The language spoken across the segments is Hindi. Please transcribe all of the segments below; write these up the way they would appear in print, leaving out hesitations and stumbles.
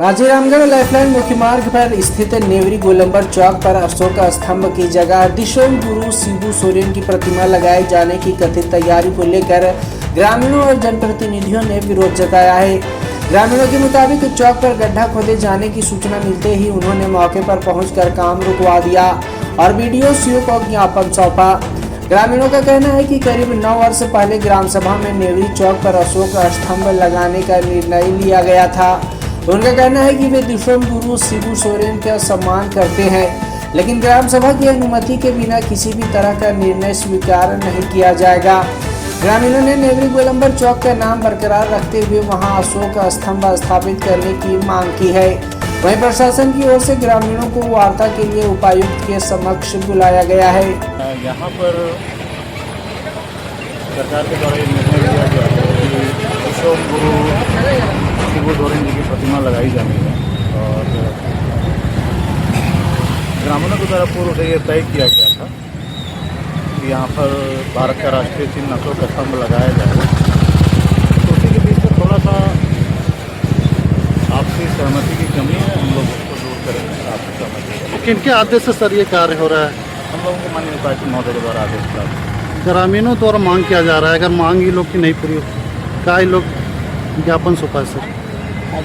राजेरामगढ़ लाइफलाइन मुख्य मार्ग पर स्थित नेवरी गोलंबर चौक पर अशोक स्तंभ की जगह दिशोम गुरु शिबू सोरेन की प्रतिमा लगाए जाने की कथित तैयारी को लेकर ग्रामीणों और जनप्रतिनिधियों ने विरोध जताया है। ग्रामीणों के मुताबिक चौक पर गड्ढा खोदे जाने की सूचना मिलते ही उन्होंने मौके पर पहुंचकर काम रुकवा दिया और बीडीओ सीओ को ज्ञापन सौंपा। ग्रामीणों का कहना है कि करीब 9 वर्ष पहले ग्राम सभा में नेवरी चौक पर अशोक स्तंभ लगाने का निर्णय लिया गया था। उनका कहना है कि वे दिशोम गुरु शिबू सोरेन का सम्मान करते हैं, लेकिन ग्राम सभा की अनुमति के बिना किसी भी तरह का निर्णय स्वीकार नहीं किया जाएगा। ग्रामीणों ने नेवरी गोलंबर चौक का नाम बरकरार रखते हुए वहां अशोक स्तंभ स्थापित करने की मांग की है। वहीं प्रशासन की ओर से ग्रामीणों को वार्ता के लिए उपायुक्त के समक्ष बुलाया गया है। यहाँ पर सरकार के द्वारा निर्णय लिया गया है कि दिशोम गुरु शिबू सोरेन जी की प्रतिमा लगाई जानी है और ग्रामीणों के द्वारा पूर्व से ये तय किया गया था कि यहाँ पर भारत का राष्ट्रीय चिन्ह अशोक स्तंभ लगाया जाएगा। तो उसी के बीच में थोड़ा सा आपसी सहमति की कमी है, हम लोग उसको दूर करेंगे। आपसी सहमति किनके आदेश से सर ये कार्य हो रहा है? हम लोगों को माननीय उपायुक्त महोदय के द्वारा आदेश प्राप्त। ग्रामीणों द्वारा मांग किया जा रहा है, अगर मांग ये लोग की नहीं पूरी हो क्या ये लोग ज्ञापन सौंपा है सर?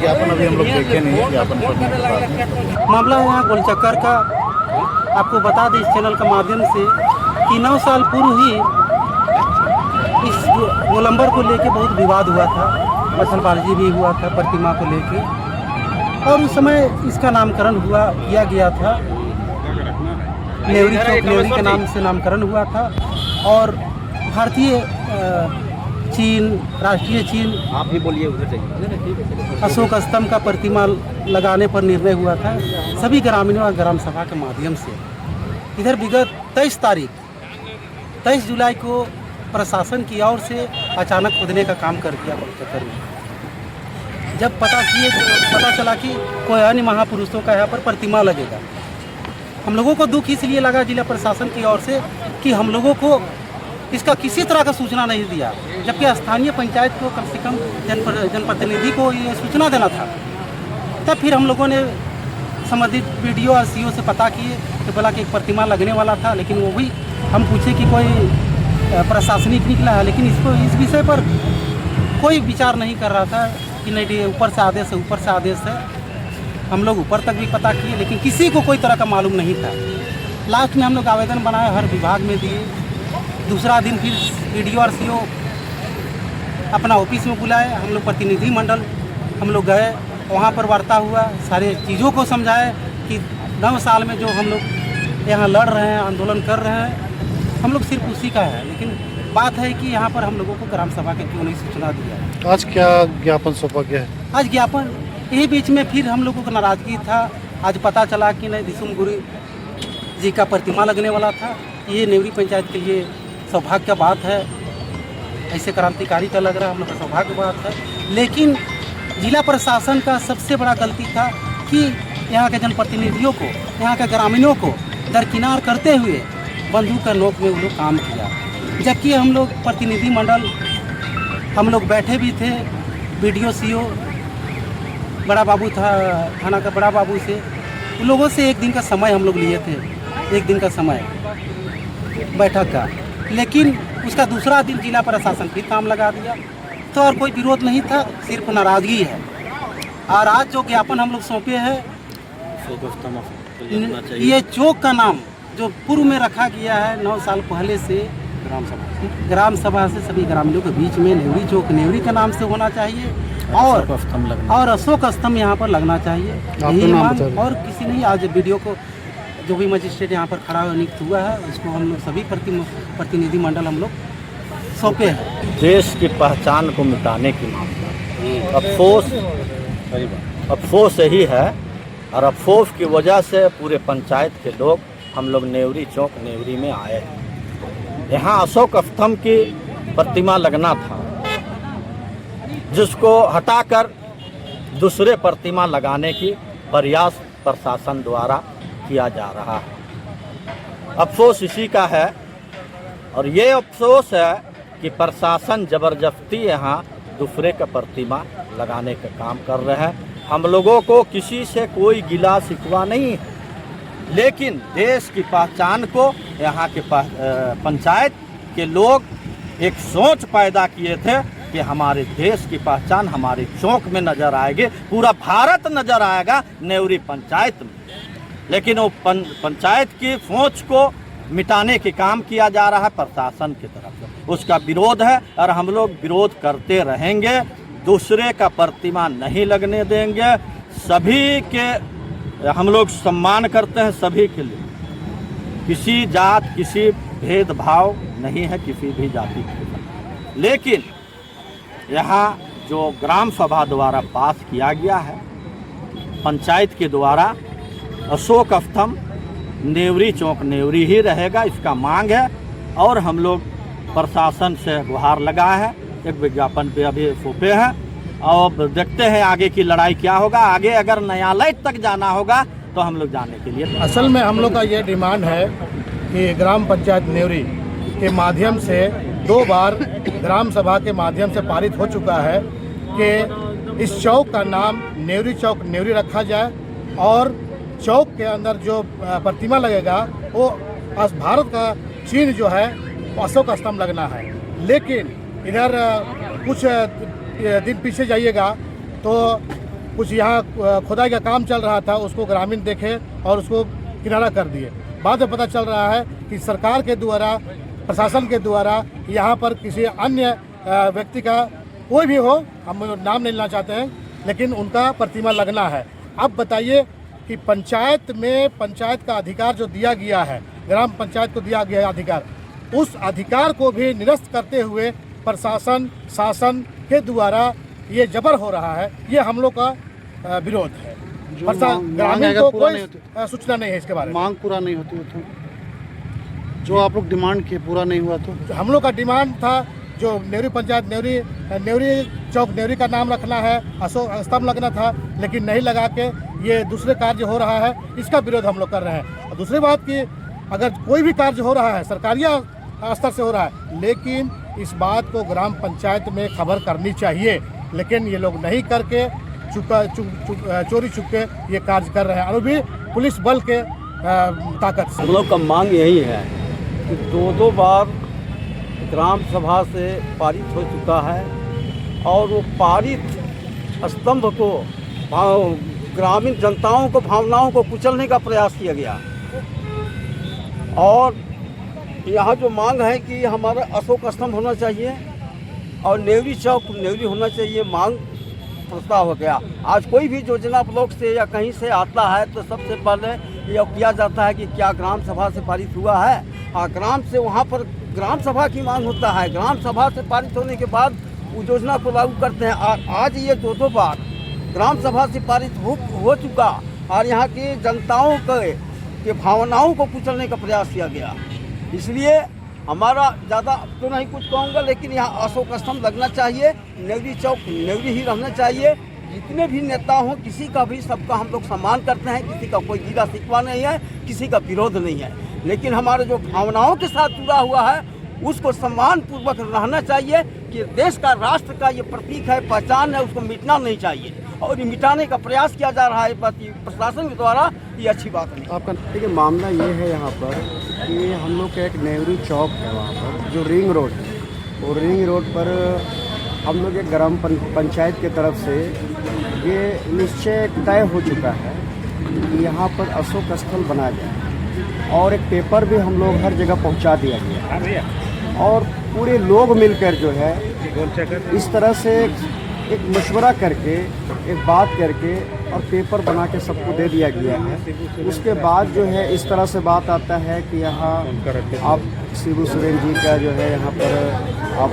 ज्ञापन अभी हम लोग देखे नहीं, ज्ञापन करने के बाद मामला है यहाँ गोलचक्कर का। आपको बता दें इस चैनल के माध्यम से कि 9 साल पूर्व ही इस गोलंबर को लेके बहुत विवाद हुआ था, मसलबाजी भी हुआ था प्रतिमा को लेके, और उस समय इसका नामकरण किया गया था। नेवरी चौक नेवरी के नाम से नामकरण हुआ था और भारतीय चीन राष्ट्रीय चीन आप ही बोलिए उधर जाइए। अशोक स्तंभ का प्रतिमा लगाने पर निर्णय हुआ था सभी ग्रामीणों और ग्राम सभा के माध्यम से। इधर विगत 23 जुलाई को प्रशासन की ओर से अचानक खोदने का काम कर दिया गोलचक्कर में। जब पता चला कि कोई अन्य महापुरुषों का यहाँ पर प्रतिमा लगेगा, हम लोगों को दुख इसलिए लगा जिला प्रशासन की ओर से कि हम लोगों को इसका किसी तरह का सूचना नहीं दिया, जबकि स्थानीय पंचायत को कम से कम जनप्रतिनिधि को ये सूचना देना था। तब फिर हम लोगों ने संबंधित बीडीओ और सीओ से पता किए तो बोला कि एक प्रतिमा लगने वाला था, लेकिन वो भी हम पूछे कि कोई प्रशासनिक निकला है, लेकिन इस विषय पर कोई विचार नहीं कर रहा था कि नहीं ऊपर से आदेश है। हम लोग ऊपर तक भी पता किए, लेकिन किसी को कोई तरह का मालूम नहीं था। लास्ट में हम लोग आवेदन बनाए, हर विभाग में दिए। दूसरा दिन फिर बीडीओ और सीओ अपना ऑफिस में बुलाए, हम लोग प्रतिनिधि मंडल हम लोग गए, वहाँ पर वार्ता हुआ, सारे चीज़ों को समझाए कि 9 साल में जो हम लोग यहाँ लड़ रहे हैं, आंदोलन कर रहे हैं, हम लोग सिर्फ उसी का है। लेकिन बात है कि यहाँ पर हम लोगों को ग्राम सभा के क्यों नहीं सूचना दिया। आज क्या ज्ञापन सौंपा गया है? आज ज्ञापन यही बीच में फिर हम लोगों को नाराज़गी था। आज पता चला कि नहीं दिशोम गुरु जी का प्रतिमा लगने वाला था। ये नेवरी पंचायत के लिए सौभाग्य का बात है, ऐसे क्रांतिकारी का लग रहा है, हम लोग का सौभाग्य बात है। लेकिन जिला प्रशासन का सबसे बड़ा गलती था कि यहाँ के जनप्रतिनिधियों को, यहाँ के ग्रामीणों को दरकिनार करते हुए बंदूक का नोक में वो लोग काम किया। जबकि हम लोग प्रतिनिधि मंडल हम लोग बैठे भी थे, बीडीओ सीओ बड़ा बाबू था थाना का, बड़ा बाबू से उन लोगों से 1 दिन का समय हम लोग लिए थे, 1 दिन का समय बैठक का। लेकिन उसका दूसरा दिन जिला प्रशासन फिर काम लगा दिया। तो और कोई विरोध नहीं था, सिर्फ नाराज़गी है। और आज जो ज्ञापन हम लोग सौंपे हैं, ये चौक का नाम जो पूर्व में रखा गया है 9 साल पहले से ग्राम सभा से सभी ग्रामीणों के बीच में नेवरी चौक नेवरी के नाम से होना चाहिए और अशोक स्तंभ यहाँ पर लगना चाहिए। यही मांग, और किसी नहीं। आज वीडियो को जो भी मजिस्ट्रेट यहाँ पर खड़ा नियुक्त हुआ है, उसको हम लोग सभी प्रतिनिधि मंडल हम लोग सौंपे हैं। देश की पहचान को मिटाने की मांग अफसोस यही है, और अफसोस की वजह से पूरे पंचायत के लोग हम लोग नेवरी चौक नेवरी में आए हैं। यहाँ अशोक स्तंभ की प्रतिमा लगना था, जिसको हटाकर दूसरे प्रतिमा लगाने की प्रयास प्रशासन द्वारा किया जा रहा है। अफसोस इसी का है, और ये अफसोस है कि प्रशासन जबरदस्ती यहाँ दूसरे का प्रतिमा लगाने का काम कर रहे हैं। हम लोगों को किसी से कोई गिला शिकवा नहीं है, लेकिन देश की पहचान को यहाँ के पंचायत के लोग एक सोच पैदा किए थे कि हमारे देश की पहचान हमारे चौक में नज़र आएगी, पूरा भारत नज़र आएगा नेवरी पंचायत में। लेकिन वो पंचायत की सोच को मिटाने के काम किया जा रहा है प्रशासन की तरफ से, उसका विरोध है और हम लोग विरोध करते रहेंगे। दूसरे का प्रतिमा नहीं लगने देंगे। सभी के हम लोग सम्मान करते हैं, सभी के लिए किसी जात किसी भेदभाव नहीं है किसी भी जाति के साथ। लेकिन यहाँ जो ग्राम सभा द्वारा पास किया गया है, पंचायत के द्वारा अशोक स्तंभ नेवरी चौक नेवरी ही रहेगा, इसका मांग है। और हम लोग प्रशासन से गुहार लगाए हैं, एक विज्ञापन पे अभी सौंपे हैं और देखते हैं आगे की लड़ाई क्या होगा। आगे अगर न्यायालय तक जाना होगा तो हम लोग जाने के लिए असल में हम लोग का ये डिमांड है कि ग्राम पंचायत नेवरी के माध्यम से 2 बार ग्राम सभा के माध्यम से पारित हो चुका है कि इस चौक का नाम नेवरी चौक नेवरी रखा जाए और चौक के अंदर जो प्रतिमा लगेगा वो भारत का चिन्ह जो है अशोक स्तंभ लगना है। लेकिन इधर कुछ दिन पीछे जाइएगा तो कुछ यहाँ खुदाई का काम चल रहा था, उसको ग्रामीण देखे और उसको किनारा कर दिए। बाद में पता चल रहा है कि सरकार के द्वारा प्रशासन के द्वारा यहाँ पर किसी अन्य व्यक्ति का कोई भी हो, हम नाम नहीं लेना चाहते हैं, लेकिन उनका प्रतिमा लगना है। अब बताइए कि पंचायत में पंचायत का अधिकार जो दिया गया है, ग्राम पंचायत को दिया गया अधिकार, उस अधिकार को भी निरस्त करते हुए प्रशासन शासन के द्वारा ये जबर हो रहा है। ये हम लोग का विरोध है। ग्रामीण को कोई सूचना नहीं है इसके बारे में। मांग पूरा नहीं होती तो जो आप लोग डिमांड किए पूरा नहीं हुआ तो हम लोग का डिमांड था जो नेवरी पंचायत नेवरी चौक नेवरी का नाम रखना है, अशोक स्तंभ लगना था, लेकिन नहीं लगा के ये दूसरे कार्य हो रहा है, इसका विरोध हम लोग कर रहे हैं। और दूसरी बात कि अगर कोई भी कार्य हो रहा है सरकारी स्तर से हो रहा है, लेकिन इस बात को ग्राम पंचायत में खबर करनी चाहिए, लेकिन ये लोग नहीं करके चोरी छुपके ये कार्य कर रहे हैं और भी पुलिस बल के ताकत से। हम लोग का मांग यही है कि 2 बार ग्राम सभा से पारित हो चुका है और वो पारित स्तंभ को ग्रामीण जनताओं को भावनाओं को कुचलने का प्रयास किया गया। और यहाँ जो मांग है कि हमारा अशोक स्तंभ होना चाहिए और नेवरी चौक नेवरी होना चाहिए, मांग प्रस्ताव हो गया। आज कोई भी योजना ब्लॉक से या कहीं से आता है तो सबसे पहले यह किया जाता है कि क्या ग्राम सभा से पारित हुआ है, और ग्राम से वहाँ पर ग्राम सभा की मांग होता है। ग्राम सभा से पारित होने के बाद उस योजना को लागू करते हैं। और आज ये 2 बार ग्राम सभा से पारित हो चुका और यहाँ की जनताओं के भावनाओं को कुचलने का प्रयास किया गया। इसलिए हमारा ज़्यादा तो नहीं कुछ कहूँगा, लेकिन यहाँ अशोक स्तंभ लगना चाहिए, नेवरी चौक नेवरी ही रहना चाहिए। जितने भी नेता हों किसी का भी सबका हम लोग सम्मान करते हैं, किसी का कोई गिला शिकवा नहीं है, किसी का विरोध नहीं है, लेकिन हमारे जो भावनाओं के साथ जुड़ा हुआ है उसको सम्मान पूर्वक रहना चाहिए कि देश का राष्ट्र का ये प्रतीक है, पहचान है, उसको मिटना नहीं चाहिए। और ये मिटाने का प्रयास किया जा रहा है प्रशासन के द्वारा, ये अच्छी बात नहीं। आपका देखिए मामला ये है यहाँ पर कि हम लोग का एक नेवरी चौक है वहाँ पर जो रिंग रोड है, और रिंग रोड पर हम लोग एक ग्राम पंचायत के तरफ से ये निश्चय तय हो चुका है कि यहाँ पर अशोक स्थल बनाया जाए और एक पेपर भी हम लोग हर जगह पहुँचा दिया गया और पूरे लोग मिलकर जो है इस तरह से एक मशवरा करके एक बात करके और पेपर बना के सबको दे दिया गया है। उसके बाद जो है इस तरह से बात आता है कि यहाँ आप शिबू सोरेन जी का जो है यहाँ पर आप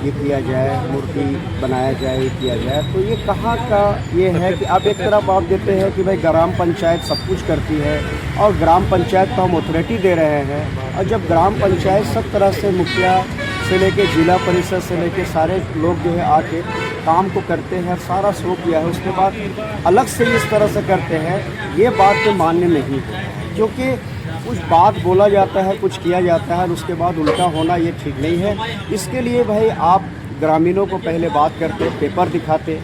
ये किया जाए, मूर्ति बनाया जाए, ये किया जाए, तो ये कहाँ का ये है कि आप एक तरफ आप देते हैं कि भाई ग्राम पंचायत सब कुछ करती है और ग्राम पंचायत को हम अथॉरिटी दे रहे हैं, और जब ग्राम पंचायत सब तरह से मुखिया से लेके जिला परिषद से लेके सारे लोग जो है आके काम को करते हैं, सारा शो किया है, उसके बाद अलग से इस तरह से करते हैं, ये बात तो मान्य नहीं है। क्योंकि कुछ बात बोला जाता है, कुछ किया जाता है और उसके बाद उल्टा होना ये ठीक नहीं है। इसके लिए भाई आप ग्रामीणों को पहले बात करते, पेपर दिखाते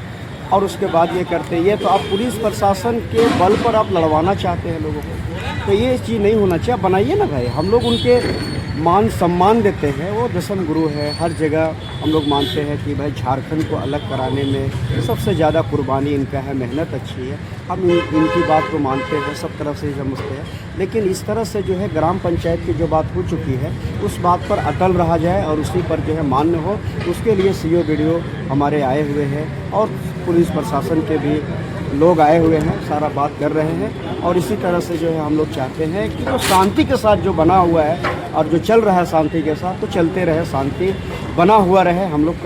और उसके बाद ये करते हैं। ये तो आप पुलिस प्रशासन के बल पर आप लड़वाना चाहते हैं लोगों को, तो ये चीज़ नहीं होना चाहिए। बनाइए ना भाई, हम लोग उनके मान सम्मान देते हैं, वो दशम गुरु है। हर जगह हम लोग मानते हैं कि भाई झारखंड को अलग कराने में सबसे ज़्यादा कुर्बानी इनका है, मेहनत अच्छी है, हम इनकी बात को मानते हैं, सब तरफ से समझते हैं। लेकिन इस तरह से जो है ग्राम पंचायत की जो बात हो चुकी है उस बात पर अटल रहा जाए और उसी पर जो है मान्य हो, उसके लिए CO BDO हमारे आए हुए हैं और पुलिस प्रशासन के भी लोग आए हुए हैं, सारा बात कर रहे हैं। और इसी तरह से जो है हम लोग चाहते हैं कि जो शांति के साथ जो बना हुआ है और जो चल रहा है शांति के साथ, तो चलते रहे, शांति बना हुआ रहे। हम लोग